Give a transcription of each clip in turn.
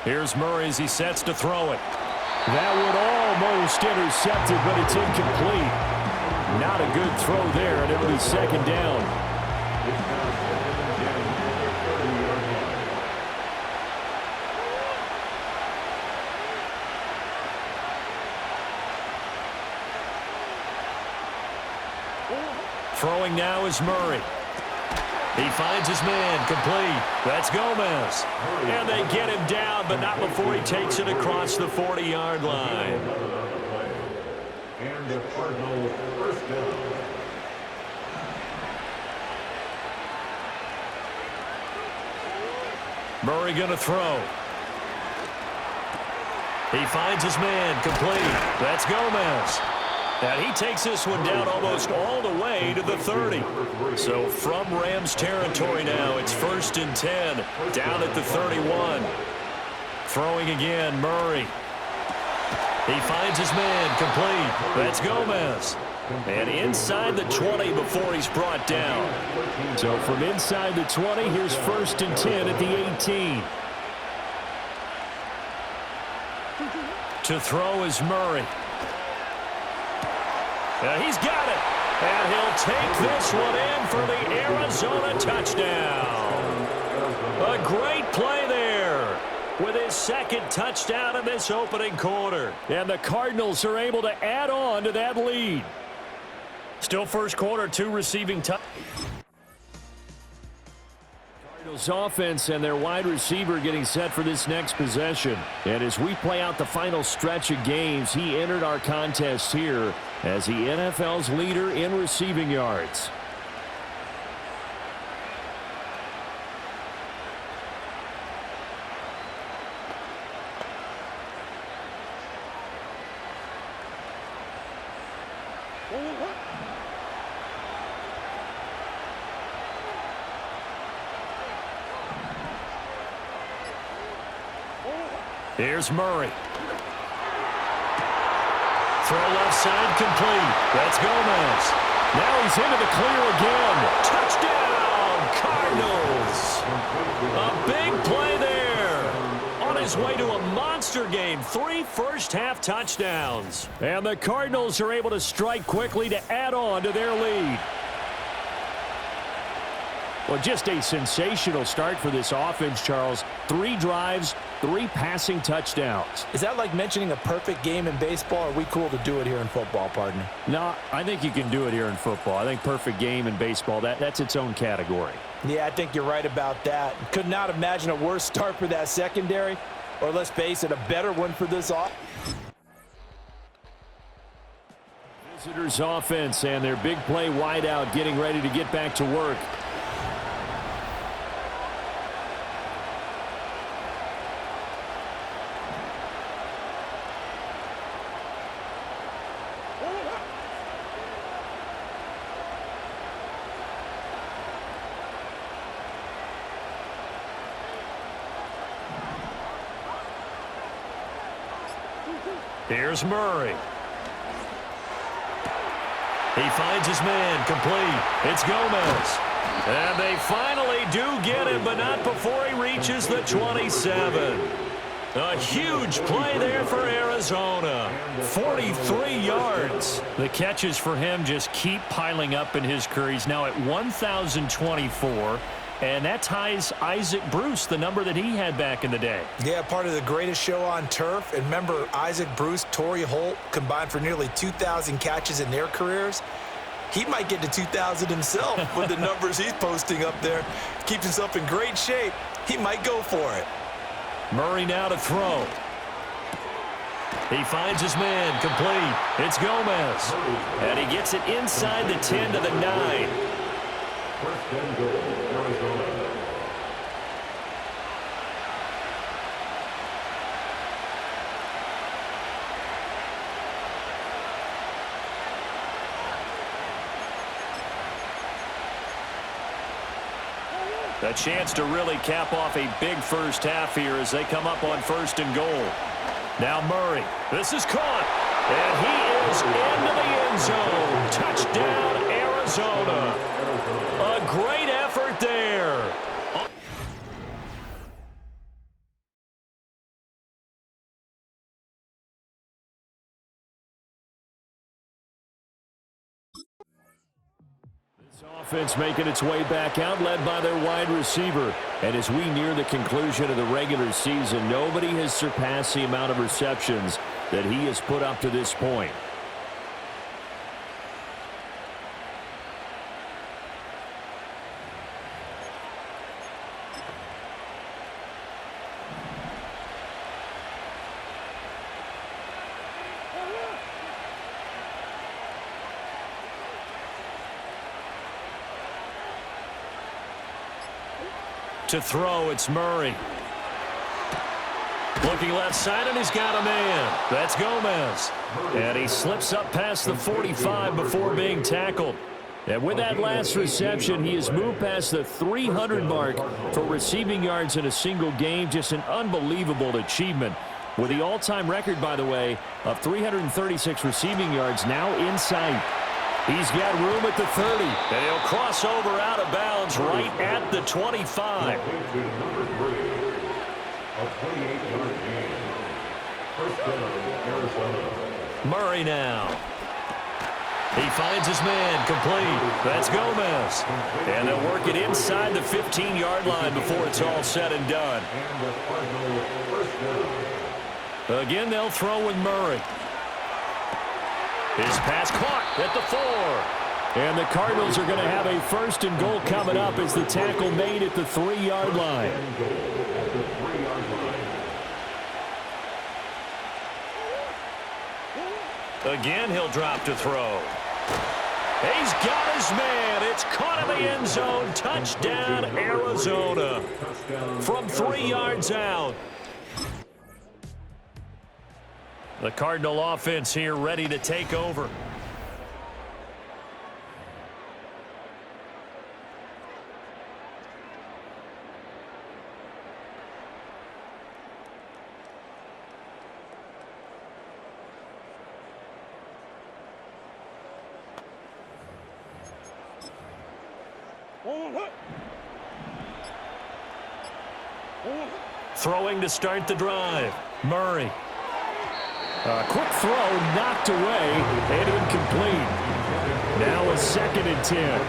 Here's Murray as he sets to throw it. That would almost intercept it, but it's incomplete. Not a good throw there, and it'll be second down. Throwing now is Murray. He finds his man, complete. That's Gomez. And they get him down, but not before he takes it across the 40-yard line. And the Cardinals first down. Murray going to throw. He finds his man, complete. That's Gomez. And he takes this one down almost all the way to the 30. So from Rams territory now, it's 1st and 10, down at the 31. Throwing again, Murray. He finds his man, complete. That's Gomez. And inside the 20 before he's brought down. So from inside the 20, here's 1st and 10 at the 18. To throw is Murray. He's got it. And he'll take this one in for the Arizona touchdown. A great play there with his second touchdown in this opening quarter. And the Cardinals are able to add on to that lead. Still first quarter, 2 receiving touchdowns. Cardinals offense and their wide receiver getting set for this next possession. And as we play out the final stretch of games, he entered our contest here as the NFL's leader in receiving yards. Here's Murray. Throw left side, complete. That's Gomez. Now he's into the clear again. Touchdown, Cardinals. A big play there. On his way to a monster game. 3 first-half touchdowns. And the Cardinals are able to strike quickly to add on to their lead. Well, just a sensational start for this offense, Charles. 3 drives, 3 passing touchdowns. Is that like mentioning a perfect game in baseball, or are we cool to do it here in football, partner? No, I think you can do it here in football. I think perfect game in baseball, that's its own category. Yeah, I think you're right about that. Could not imagine a worse start for that secondary, or let's face it, a better one for this offense. Visitors offense and their big play wideout getting ready to get back to work. Here's Murray. He finds his man, complete. It's Gomez. And they finally do get him, but not before he reaches the 27. A huge play there for Arizona. 43 yards. The catches for him just keep piling up in his career. He's now at 1,024. And that ties Isaac Bruce, the number that he had back in the day. Yeah, part of the greatest show on turf. And remember, Isaac Bruce, Torrey Holt combined for nearly 2,000 catches in their careers. He might get to 2,000 himself with the numbers he's posting up there. Keeps himself in great shape. He might go for it. Murray now to throw. He finds his man, complete. It's Gomez. And he gets it inside the 10 to the 9. First and goal, Arizona. A chance to really cap off a big first half here as they come up on 1st and goal. Now Murray. This is caught. And he is into the end zone. Touchdown, Arizona. A great effort there. Offense making its way back out, led by their wide receiver. And as we near the conclusion of the regular season, nobody has surpassed the amount of receptions that he has put up to this point. To throw, it's Murray. Looking left side, and he's got a man. That's Gomez. And he slips up past the 45 before being tackled. And with that last reception, he has moved past the 300 mark for receiving yards in a single game. Just an unbelievable achievement. With the all-time record, by the way, of 336 receiving yards now in sight. He's got room at the 30, and he'll cross over out of bounds right at the 25. Murray now. He finds his man, complete. That's Gomez. And they'll work it inside the 15-yard line before it's all said and done. Again, they'll throw with Murray. His pass caught at the 4. And the Cardinals are going to have a 1st and goal coming up as the tackle made at the 3-yard line. Again, he'll drop to throw. He's got his man. It's caught in the end zone. Touchdown, Arizona. From 3 yards out. The Cardinal offense here ready to take over. Throwing to start the drive. Murray. A quick throw knocked away and incomplete. Now a 2nd and 10.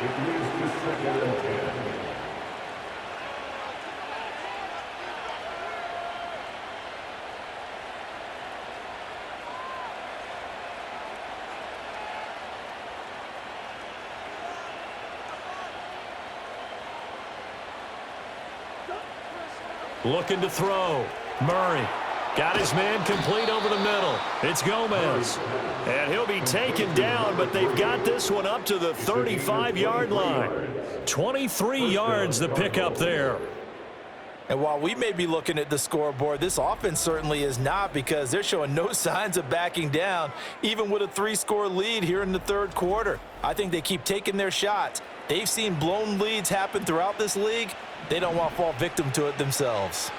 It leads to 2nd and 10. Looking to throw. Murray. Got his man complete over the middle. It's Gomez. And he'll be taken down, but they've got this one up to the 35-yard line. 23 yards the pickup there. And while we may be looking at the scoreboard, this offense certainly is not, because they're showing no signs of backing down, even with a 3-score lead here in the 3rd quarter. I think they keep taking their shots. They've seen blown leads happen throughout this league. They don't want to fall victim to it themselves.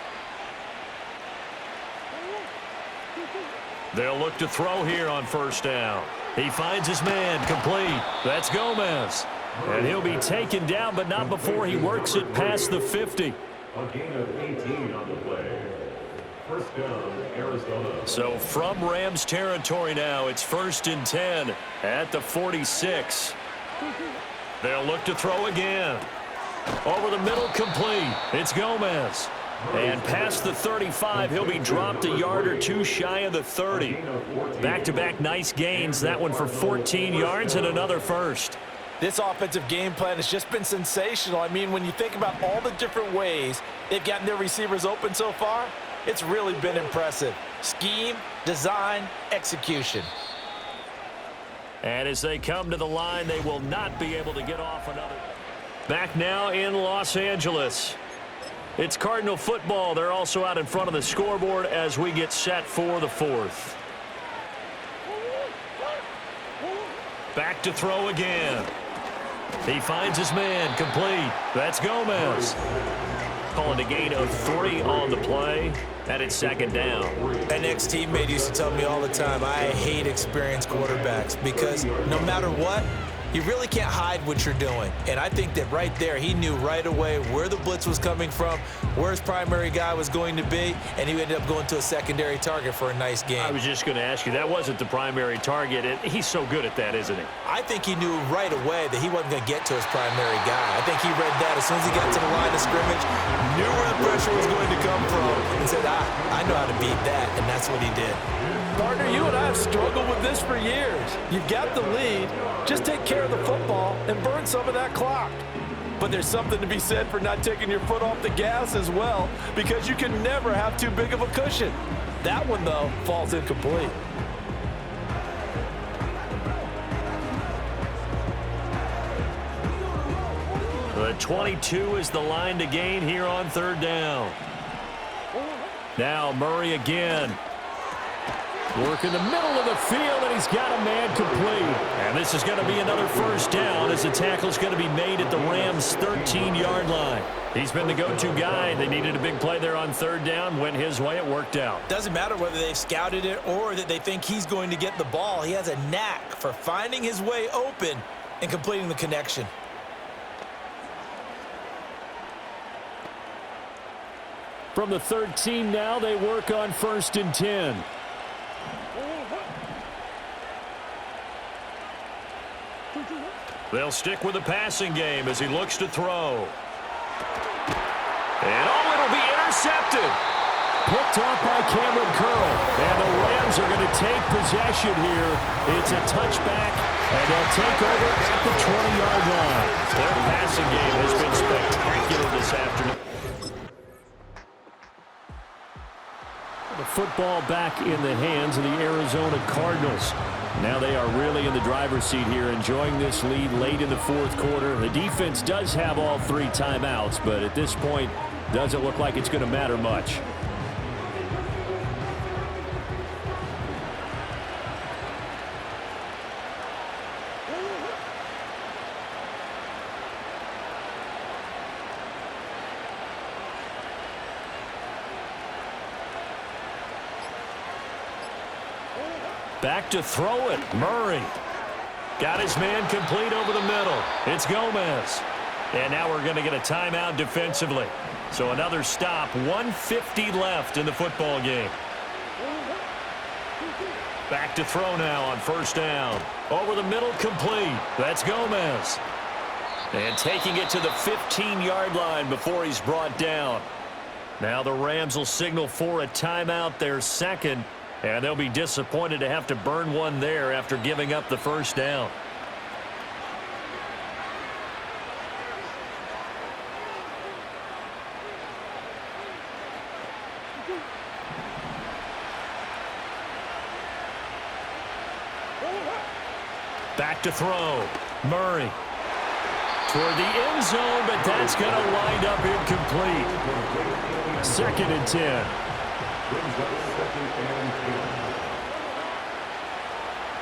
They'll look to throw here on 1st down. He finds his man, complete. That's Gomez. And he'll be taken down, but not before he works it past the 50. A gain of 18 on the play. 1st down, Arizona. So from Rams territory now, it's 1st and 10 at the 46. They'll look to throw again. Over the middle, complete. It's Gomez. And past the 35, he'll be dropped a yard or 2 shy of the 30. Back-to-back nice gains. That one for 14 yards and another 1st. This offensive game plan has just been sensational. I mean, when you think about all the different ways they've gotten their receivers open so far, it's really been impressive. Scheme, design, execution. And as they come to the line, they will not be able to get off another. Back now in Los Angeles. It's Cardinal football. They're also out in front of the scoreboard as we get set for the 4th. Back to throw again. He finds his man, complete. That's Gomez. Calling a gain of 3 on the play. And it's 2nd down. An ex-teammate used to tell me all the time, I hate experienced quarterbacks, because no matter what, You really can't hide what you're doing. And I think that right there, he knew right away where the blitz was coming from, where his primary guy was going to be, and he ended up going to a secondary target for a nice game. I was just going to ask you, that wasn't the primary target, and he's so good at that, isn't he? I think he knew right away that he wasn't going to get to his primary guy. I think he read that as soon as he got to the line of scrimmage, knew where the pressure was going to come from, and said, I know how to beat that, and that's what he did. Partner, you and I have struggled with this for years. You've got the lead. Just take care of the football and burn some of that clock. But there's something to be said for not taking your foot off the gas as well, because you can never have too big of a cushion. That one, though, falls incomplete. The 22 is the line to gain here on third down. Now Murray again. Work in the middle of the field, and he's got a man complete. And this is going to be another first down as the tackle's going to be made at the Rams' 13-yard line. He's been the go-to guy. They needed a big play there on third down. Went his way. It worked out. Doesn't matter whether they've scouted it or that they think he's going to get the ball. He has a knack for finding his way open and completing the connection. From the 13 now, they work on 1st and 10. They'll stick with the passing game as he looks to throw. And it'll be intercepted. Picked off by Cameron Curl. And the Rams are going to take possession here. It's a touchback, and they'll take over at the 20-yard line. Their passing game has been spectacular this afternoon. The football back in the hands of the Arizona Cardinals. Now they are really in the driver's seat here, enjoying this lead late in the fourth quarter. The defense does have all 3 timeouts, but at this point, doesn't look like it's going to matter much. Back to throw it. Murray got his man complete over the middle. It's Gomez. And now we're going to get a timeout defensively. So another stop. 1:50 left in the football game. Back to throw now on first down. Over the middle, complete. That's Gomez. And taking it to the 15-yard line before he's brought down. Now the Rams will signal for a timeout, their second. And they'll be disappointed to have to burn one there after giving up the first down. Back to throw. Murray toward the end zone, but that's going to wind up incomplete. 2nd and 10.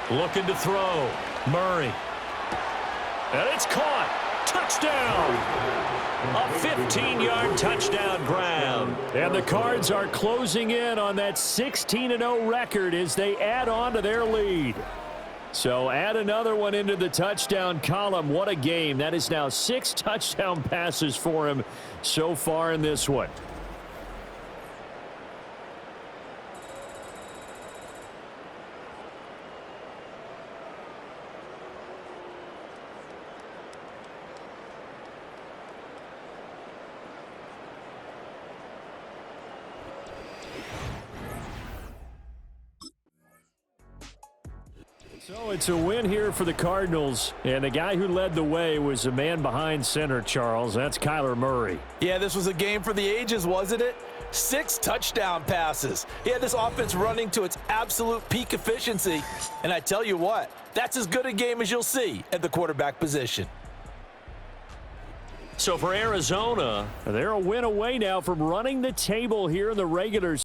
Looking to throw. Murray. And it's caught. Touchdown. A 15-yard touchdown grab. And the Cards are closing in on that 16-0 record as they add on to their lead. So add another one into the touchdown column. What a game. That is now 6 touchdown passes for him so far in this one. So it's a win here for the Cardinals, and the guy who led the way was the man behind center, Charles. That's Kyler Murray. Yeah, this was a game for the ages, wasn't it? 6 touchdown passes. He had this offense running to its absolute peak efficiency, and I tell you what, that's as good a game as you'll see at the quarterback position. So for Arizona, they're a win away now from running the table here in the regular